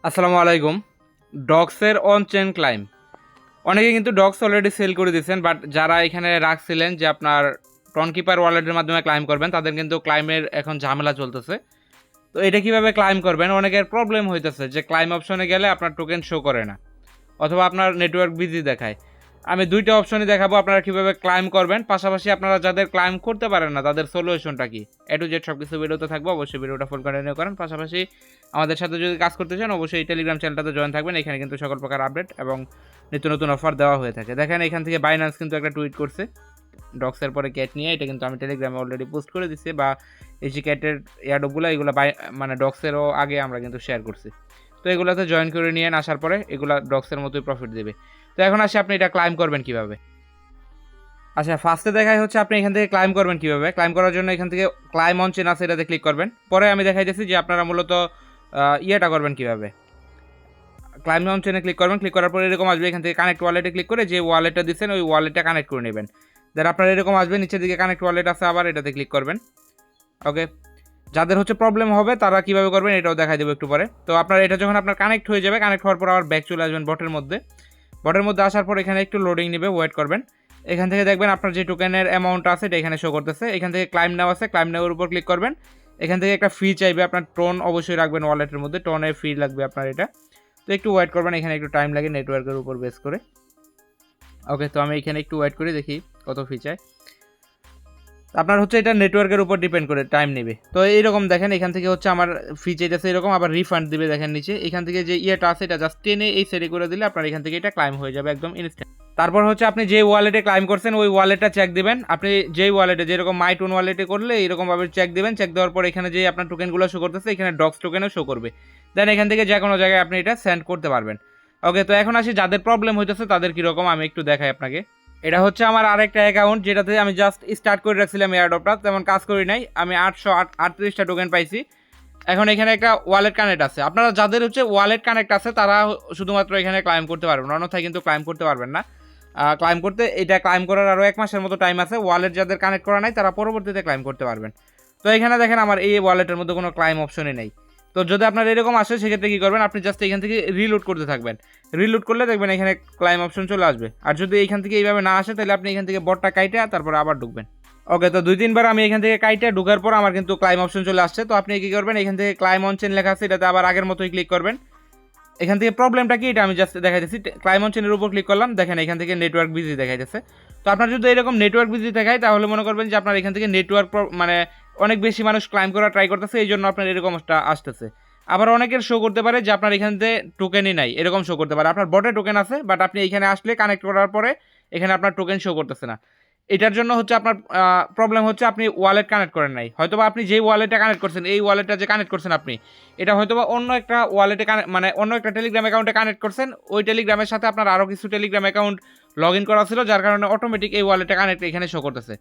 আসসালামু আলাইকুম। ডগসের on chain claim অনেকে কিন্তু ডগস অলরেডি সেল করে দিয়েছেন, বাট যারা এখানে রাখছিলেন যে আপনার টনকিপার ওয়ালেটের মাধ্যমে ক্লাইম করবেন, তাদের কিন্তু ক্লাইমের এখন ঝামেলা চলতেছে। তো এটা কিভাবে ক্লাইম করবেন, অনেকের প্রবলেম হইতেছে যে ক্লাইম অপশনে গেলে আপনার টোকেন শো করে না, অথবা আপনার নেটওয়ার্ক বিজি দেখায়। আমি দুইটা অপশনই দেখাবো আপনারা কিভাবে ক্লাইম করবেন, পাশাপাশি আপনারা যাদের ক্লাইম করতে পারেন না তাদের সলিউশনটা কি, এ টু জেড সব কিছু ভিডিওতে থাকবো। অবশ্যই ভিডিওটা ফুল কন্টিনিউ করেন। পাশাপাশি আমাদের সাথে যদি কাজ করতে চান অবশ্যই টেলিগ্রাম চ্যানেলটাতে জয়েন থাকবেন। এখানে কিন্তু সকল প্রকার আপডেট এবং নিত্য নতুন অফার দেওয়া হয়ে থাকে। দেখেন এখান থেকে বাইন্যান্স কিন্তু একটা টুইট করছে ডক্সের পরে ক্যাট নিয়ে, এটা কিন্তু আমি টেলিগ্রামে অলরেডি পোস্ট করে দিচ্ছি, বা এই যে ক্যাটের এয়ারডপগুলো এগুলো মানে ডক্সেরও আগে আমরা কিন্তু শেয়ার করছি। তো এগুলোতে জয়েন করে নিয়ে আসার পরে এগুলো ডক্সের মতোই প্রফিট দেবে। তো এখন আসি আপনি এটা ক্লাইম করবেন কিভাবে। আচ্ছা, ফার্স্টে দেখাই হচ্ছে আপনি এখান থেকে ক্লাইম করবেন কিভাবে। ক্লাইম করার জন্য এখান থেকে ক্লাইম অন চেন আছে, এটাতে ক্লিক করবেন। পরে আমি দেখাই দিচ্ছি যে আপনারা মূলত ইয়েটা করবেন কিভাবে। ক্লাইম অন চেনে ক্লিক করবেন, ক্লিক করার পরে এরকম আসবে, এখান থেকে কানেক্ট ওয়ালেটে ক্লিক করে যে ওয়ালেটটা দিচ্ছেন ওই ওয়ালেটটা কানেক্ট করে নেবেন। দেন আপনার এরকম আসবে, নিচের দিকে কানেক্ট ওয়ালেট আছে, আবার এটাতে ক্লিক করবেন। ওকে, যাদের হচ্ছে প্রবলেম হবে তারা কীভাবে করবেন এটাও দেখাই দেবো একটু পরে। তো আপনার এটা যখন আপনার কানেক্ট হয়ে যাবে, কানেক্ট হওয়ার পর আবার ব্যাক চলে আসবেন বটের মধ্যে। বটের মধ্যে আসার পর এখানে একটু লোডিং নেবে, ওয়েট করবেন। এখান থেকে দেখবেন আপনার যে টোকেনের অ্যামাউন্ট আছে এটা এখানে শো করতেছে। এখান থেকে ক্লাইম নেওয়া আছে, ক্লাইম নেওয়ার উপর ক্লিক করবেন। এখান থেকে একটা ফি চাইবে, আপনার টোন অবশ্যই রাখবেন ওয়ালেটের মধ্যে, টোনের ফি লাগবে আপনার এটা। তো একটু ওয়েট করবেন, এখানে একটু টাইম লাগে নেটওয়ার্কের উপর বেস করে। ওকে, তো আমি এখানে একটু ওয়েট করে দেখি কত ফি চাই। আপনার হচ্ছে এটা নেটওয়ার্কের উপর ডিপেন্ড করে টাইম নেবে। তো এইরকম দেখেন এখান থেকে হচ্ছে আমার ফি চাইতেছে এরকম, আবার রিফান্ড দিবে দেখেন নিচে। এখান থেকে যে ইয়েটা আছে এটা জাস্ট টেনে এই সেটে করে দিলে আপনার এখান থেকে এটা ক্লাইম হয়ে যাবে একদম ইনস্ট্যান্ট। তারপর হচ্ছে আপনি যে ওয়ালেটে ক্লাইম করছেন ওই ওয়ালেটটা চেক দিবেন। আপনি যেই ওয়ালেটে যেরকম মাই টোন ওয়ালেটে করলে এরকমভাবে চেক দিবেন। চেক দেওয়ার পর এখানে যে আপনার টোকেনগুলো শো করতেছে এখানে ডক্স টোকেনও শো করবে। দেন এখান থেকে যে কোনো জায়গায় আপনি এটা সেন্ড করতে পারবেন। ওকে, তো এখন আসি যাদের প্রবলেম হইতেছে তাদের কীরকম আমি একটু দেখাই আপনাকে। এটা হচ্ছে আমার আরেকটা অ্যাকাউন্ট, যেটাতে আমি জাস্ট স্টার্ট করে রাখছিলাম এয়ারড্রপটা, তেমন কাজ করি নাই। আমি 838টা টোকেন পাইছি। এখন এখানে একটা ওয়ালেট কানেক্ট আছে। আপনারা যাদের হচ্ছে ওয়ালেট কানেক্ট আছে তারা শুধুমাত্র এখানে ক্লাইম করতে পারবেন, অন্যথায় কিন্তু ক্লাইম করতে পারবেন না। ক্লাইম করতে এটা ক্লাইম করার আরও 1 মাসের মতো টাইম আছে। ওয়ালেট যাদের কানেক্ট করা নাই তারা পরবর্তীতে ক্লাইম করতে পারবেন। তো এখানে দেখেন আমার এই ওয়ালেটের মধ্যে কোনো ক্লাইম অপশনই নেই। তো যদি আপনার এরকম আসে সেক্ষেত্রে কী করবেন, আপনি জাস্ট এখান থেকে রিলোড করতে থাকবেন। রিলোড করলে দেখবেন এখানে ক্লাইম অপশন চলে আসবে। আর যদি এখান থেকে এইভাবে না আসে তাহলে আপনি এখান থেকে বটটা কাইটে তারপরে আবার ঢুকবেন। ওকে, তো 2-3 বার আমি এখান থেকে কাইটে ঢুকার পর আমার কিন্তু ক্লাইম অপশন চলে আসছে। তো আপনি কী করবেন, এখান থেকে ক্লাইম অন চেন লেখা আছে এটাতে আবার আগের মতোই ক্লিক করবেন। এখান থেকে প্রবলেমটা কি এটা আমি জাস্ট দেখাইতেছি। ক্লাইম অন চেনের উপর ক্লিক করলাম, দেখেন এখান থেকে নেটওয়ার্ক বিজি দেখাইতেছে। তো আপনার যদি এরকম নেটওয়ার্ক বিজি দেখায় তাহলে মনে করবেন যে আপনার এখান থেকে নেটওয়ার্ক মানে অনেক বেশি মানুষ ক্লাইম করা ট্রাই করতেছে, এই জন্য আপনার এরকমটা আসতেছে। আবার অনেকের শো করতে পারে যে আপনার এখান থেকে টোকেনই নাই, এরকম শো করতে পারে। আপনার বটে টোকেন আছে বাট আপনি এখানে আসলে কানেক্ট করার পরে এখানে আপনার টোকেন শো করতেছে না। এটার জন্য হচ্ছে আপনার প্রবলেম হচ্ছে আপনি ওয়ালেট কানেক্ট করেন নাই। হয়তোবা আপনি যেই ওয়ালেটটা কানেক্ট করছেন এই ওয়ালেটটা যে কানেক্ট করছেন আপনি, এটা হয়তোবা অন্য একটা ওয়ালেটে মানে অন্য একটা টেলিগ্রাম অ্যাকাউন্টে কানেক্ট করছেন। ওই টেলিগ্রামের সাথে আপনার আরও কিছু টেলিগ্রাম অ্যাকাউন্ট লগ ইন করা ছিল, যার কারণে অটোমেটিক এই ওয়ালেটে কানেক্ট এখানে শো করতেছে।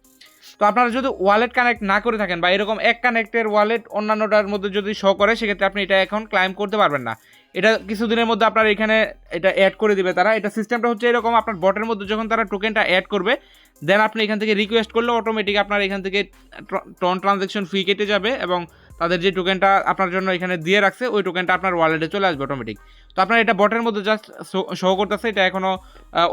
তো আপনারা যদি ওয়ালেট কানেক্ট না করে থাকেন বা এরকম এক কানেক্টের ওয়ালেট অন্যান্যটার মধ্যে যদি শো করে সেক্ষেত্রে আপনি এটা এখন ক্লাইম করতে পারবেন না। এটা কিছুদিনের মধ্যে আপনার এখানে এটা অ্যাড করে দিবে তারা। এটা সিস্টেমটা হচ্ছে এরকম, আপনার বটের মধ্যে যখন তারা টোকেনটা অ্যাড করবে দেন আপনি এখান থেকে রিকোয়েস্ট করলে অটোমেটিক আপনার এখান থেকে টন ট্রানজ্যাকশন ফি কেটে যাবে এবং তাদের যে টোকেনটা আপনার জন্য এখানে দিয়ে রাখছে ওই টোকেনটা আপনার ওয়ালেটে চলে আসবে অটোমেটিক। তো আপনার এটা বটের মধ্যে জাস্ট শো করতেছে, এটা এখনও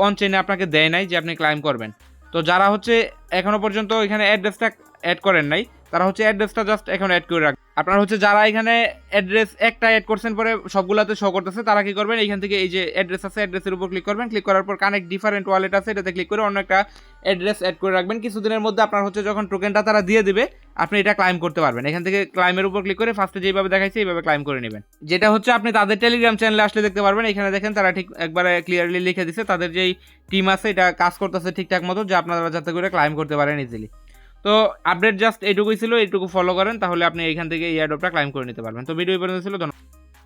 অন চেইনে আপনাকে দেয় নাই যে আপনি ক্লাইম করবেন। তো যারা হচ্ছে এখনও পর্যন্ত এখানে অ্যাড্রেসটা অ্যাড করেন নাই তারা হচ্ছে অ্যাড্রেসটা জাস্ট এখন অ্যাড করে রাখবেন। আপনার হচ্ছে যারা এখানে অ্যাড্রেস একটা অ্যাড করছেন পরে সবগুলোতে শো করতেছে তারা কি করবেন, এখান থেকে এই যে অ্যাড্রেস আছে অ্যাড্রেসের উপর ক্লিক করবেন। ক্লিক করার পর কানেক্ট ডিফারেন্ট ওয়ালেট আছে এটাতে ক্লিক করে অন্য একটা অ্যাড্রেস অ্যাড করে রাখবেন। কিছুদিনের মধ্যে আপনার হচ্ছে যখন টোকেনটা তারা দিয়ে দিবে আপনি এটা ক্লাইম করতে পারবেন। এখান থেকে ক্লাইমের উপর ক্লিক করে ফার্স্টে যেভাবে দেখাইছে এইভাবে ক্লাইম করে নেবেন, যেটা হচ্ছে আপনি তাদের টেলিগ্রাম চ্যানেলে আসলে দেখতে পারবেন। এখানে দেখেন তারা ঠিক একবারে ক্লিয়ারলি লিখে দিছে তাদের যেই টিম আছে এটা কাজ করতেছে ঠিকঠাক মতো, যে আপনারা যাতে করে ক্লাইম করতে পারেন ইজিলি। তো আপডেট জাস্ট এইটুকুই ছিল, এইটুকু ফলো করেন তাহলে আপনি এখান থেকে এই অ্যাডপটা ক্লাইম করে নিতে পারবেন। তো ভিডিও পর্যন্ত ছিল, ধন্যবাদ।